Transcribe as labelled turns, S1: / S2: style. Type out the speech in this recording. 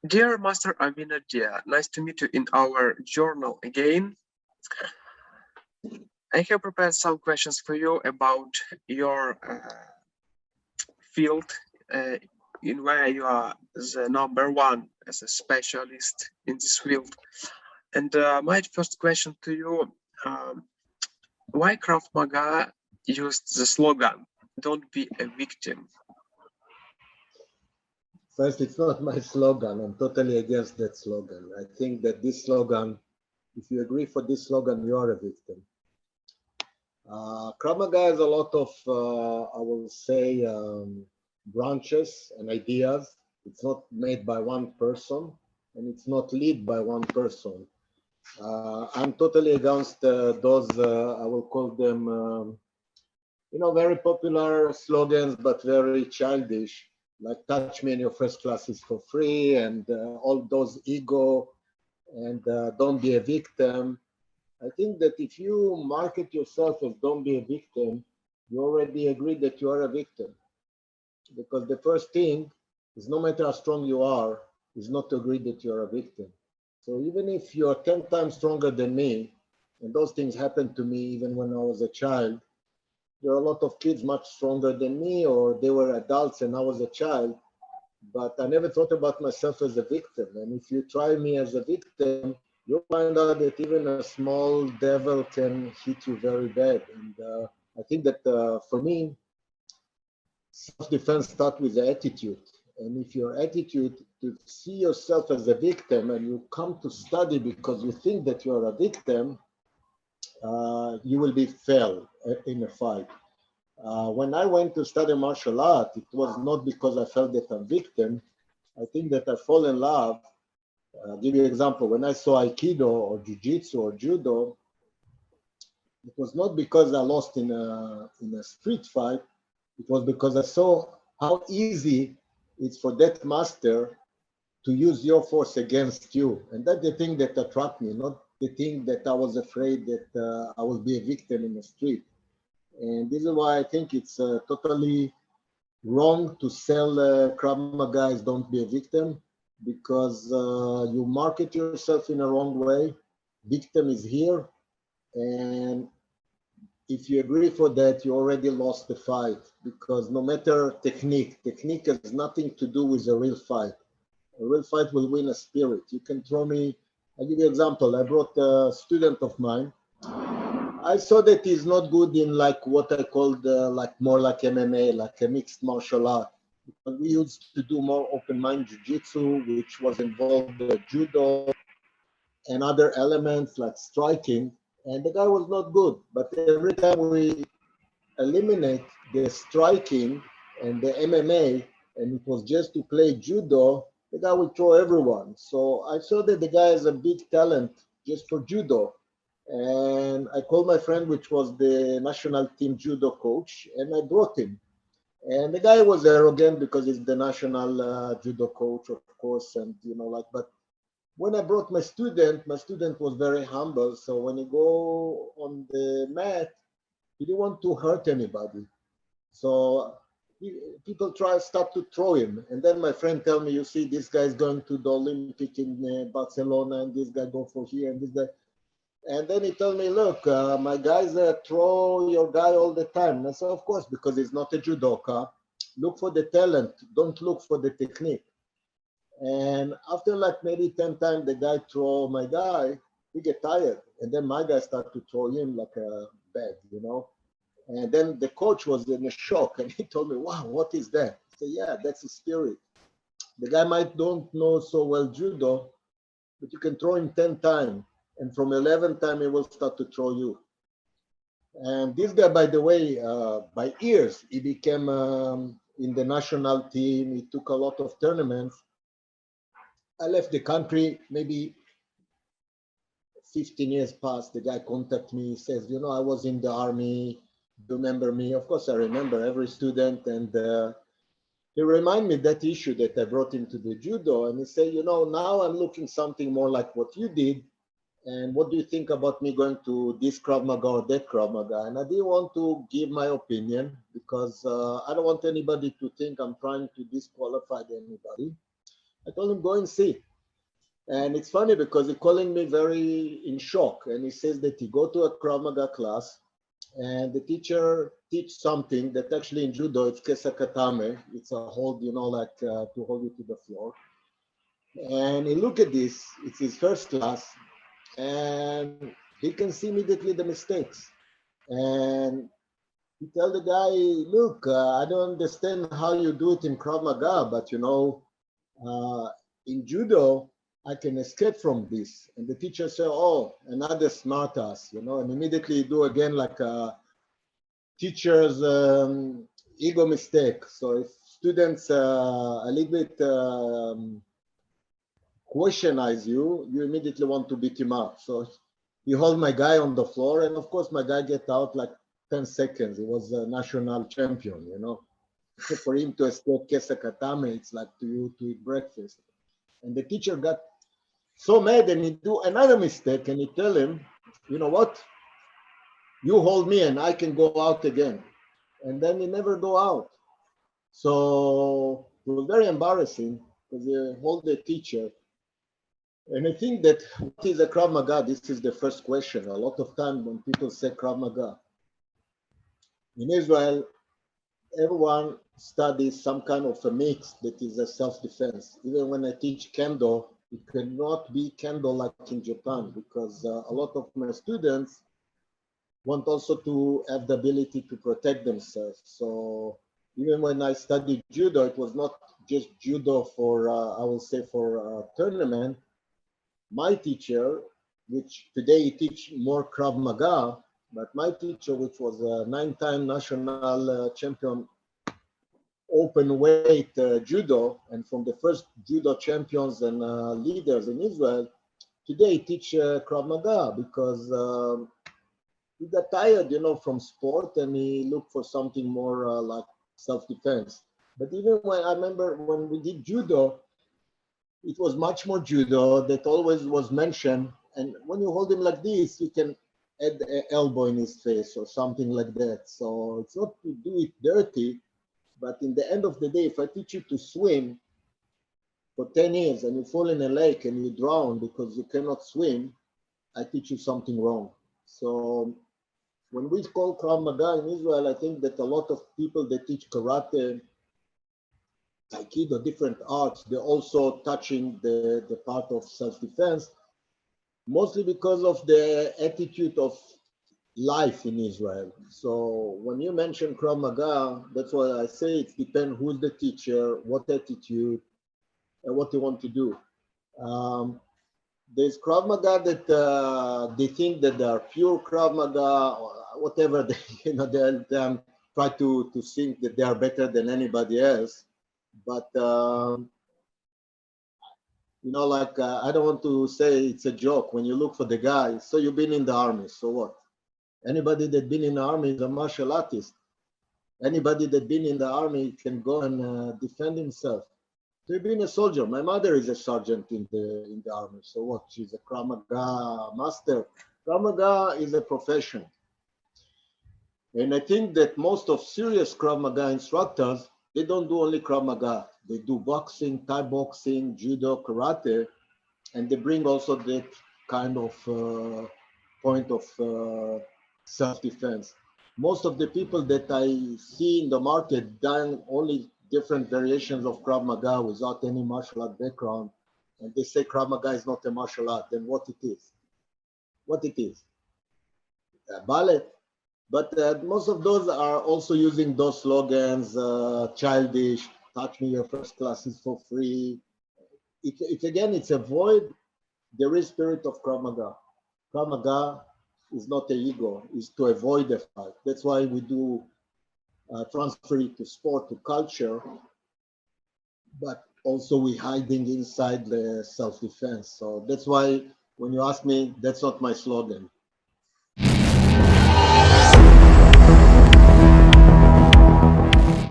S1: Dear Master Avi Nardia, nice to meet you in our journal again. I have prepared some questions for you about your field, in where you are the #1 as a specialist in this field. And my first question to you, why Krav Maga used the slogan, "Don't be a victim"?
S2: First, it's not my slogan. I'm totally against that slogan. I think that this slogan, if you agree for this slogan, you are a victim. Krav Maga has a lot of, I will say, branches and ideas. It's not made by one person, and it's not led by one person. I'm totally against those, I will call them, very popular slogans, but very childish, like touch me in your first classes for free, and all those ego, and don't be a victim. I think that if you market yourself as don't be a victim, you already agree that you are a victim. Because the first thing is, no matter how strong you are, is not to agree that you are a victim. So even if you are 10 times stronger than me, and those things happened to me even when I was a child, there are a lot of kids much stronger than me, or they were adults and I was a child, but I never thought about myself as a victim. And if you try me as a victim, you'll find out that even a small devil can hit you very bad. And I think that for me, self-defense starts with the attitude. And if your attitude to see yourself as a victim and you come to study because you think that you are a victim, you will be failed in a fight. When I went to study martial art, it was not because I felt that I'm victim. I think that I fall in love. I'll give you an example. When I saw Aikido or Jiu-Jitsu or Judo, it was not because I lost in a street fight. It was because I saw how easy it's for that master to use your force against you. And that's the thing that attracted me, not the thing that I was afraid that I will be a victim in the street. And this is why I think it's totally wrong to sell Krav Maga as don't be a victim, because you market yourself in a wrong way. Victim is here, and if you agree for that, you already lost the fight, because no matter technique has nothing to do with a real fight. A real fight will win a spirit. You can throw me, I'll give you an example. I brought a student of mine. I saw that he's not good in like what I called like more like MMA, like a mixed martial art. But we used to do more open mind jiu-jitsu, which was involved judo and other elements like striking. And the guy was not good. But every time we eliminate the striking and the MMA, and it was just to play judo, the guy would throw everyone. So I saw that the guy has a big talent just for judo. And I called my friend, which was the national team judo coach, and I brought him. And the guy was arrogant because he's the national judo coach, of course, and but when I brought my student was very humble. So when he go on the mat, he didn't want to hurt anybody. So people start to throw him. And then my friend tell me, you see, this guy is going to the Olympic in Barcelona, and this guy go for here, and this guy. And then he told me, look, my guys throw your guy all the time. And I said, of course, because he's not a judoka. Look for the talent. Don't look for the technique. And after like maybe 10 times the guy throw my guy, he get tired. And then my guy start to throw him like a bag. And then the coach was in a shock. And he told me, wow, what is that? I said, yeah, that's the spirit. The guy might don't know so well judo, but you can throw him 10 times. And from 11th time, he will start to throw you. And this guy, by the way, by years, he became in the national team. He took a lot of tournaments. I left the country, maybe 15 years passed. The guy contacted me. He says, I was in the army. Do you remember me? Of course, I remember every student. And he reminded me that issue that I brought him to the judo. And he said, now I'm looking something more like what you did. And what do you think about me going to this Krav Maga or that Krav Maga? And I didn't want to give my opinion because I don't want anybody to think I'm trying to disqualify anybody. I told him, go and see. And it's funny because he's calling me very in shock. And he says that he go to a Krav Maga class and the teacher teach something that actually in judo, it's kesakatame. It's a hold, you know, like to hold you to the floor. And he look at this, it's his first class, and he can see immediately the mistakes. And he tell the guy, look, I don't understand how you do it in Krav Maga, but you know, in judo, I can escape from this. And the teacher said, oh, another smart ass, you know, and immediately do again like a teacher's ego mistake. So if students a little bit questionize you, you immediately want to beat him up. So he hold my guy on the floor, and of course my guy get out like 10 seconds. He was a national champion, you know. For him to escape kesakatame, it's like to you to eat breakfast. And the teacher got so mad, and he do another mistake, and he tell him, you know what? You hold me and I can go out again. And then he never go out. So it was very embarrassing because he hold the teacher. And I think that what is a Krav Maga? This is the first question. A lot of time when people say Krav Maga. In Israel, everyone studies some kind of a mix that is a self-defense. Even when I teach kendo, it cannot be kendo like in Japan because a lot of my students want also to have the ability to protect themselves. So even when I studied judo, it was not just judo for, I will say for tournament. My teacher, which today he teach more Krav Maga, but my teacher, which was a 9-time national champion open weight judo, and from the first judo champions and leaders in Israel, today he teach Krav Maga because he got tired, you know, from sport, and he looked for something more like self-defense. But even when I remember when we did judo, it was much more judo that always was mentioned. And when you hold him like this, you can add an elbow in his face or something like that. So it's not to do it dirty, but in the end of the day, if I teach you to swim for 10 years and you fall in a lake and you drown because you cannot swim, I teach you something wrong. So when we call Krav Maga in Israel, I think that a lot of people that teach karate, aikido, different arts, they're also touching the part of self-defense, mostly because of the attitude of life in Israel. So when you mention Krav Maga, that's why I say it depends who's the teacher, what attitude, and what they want to do. There's Krav Maga that they think that they are pure Krav Maga, or whatever, they, you know, they try to think that they are better than anybody else. But, you know, like, I don't want to say it's a joke. When you look for the guy, so you've been in the army, so what? Anybody that been in the army is a martial artist. Anybody that been in the army can go and defend himself. So being a soldier, my mother is a sergeant in the army. So what? She's a Krav Maga master. Krav Maga is a profession. And I think that most of serious Krav Maga instructors, they don't do only Krav Maga. They do boxing, Thai boxing, judo, karate, and they bring also that kind of point of self-defense. Most of the people that I see in the market done only different variations of Krav Maga without any martial art background, and they say Krav Maga is not a martial art, then what it is? What it is? A ballet. But most of those are also using those slogans, childish, touch me, your first class is for free. It's again, it's a void the real spirit of Krav Maga. Krav Maga is not an ego, it's to avoid the fight. That's why we do transfer it to sport, to culture, but also we hiding inside the self-defense. So that's why when you ask me, that's not my slogan.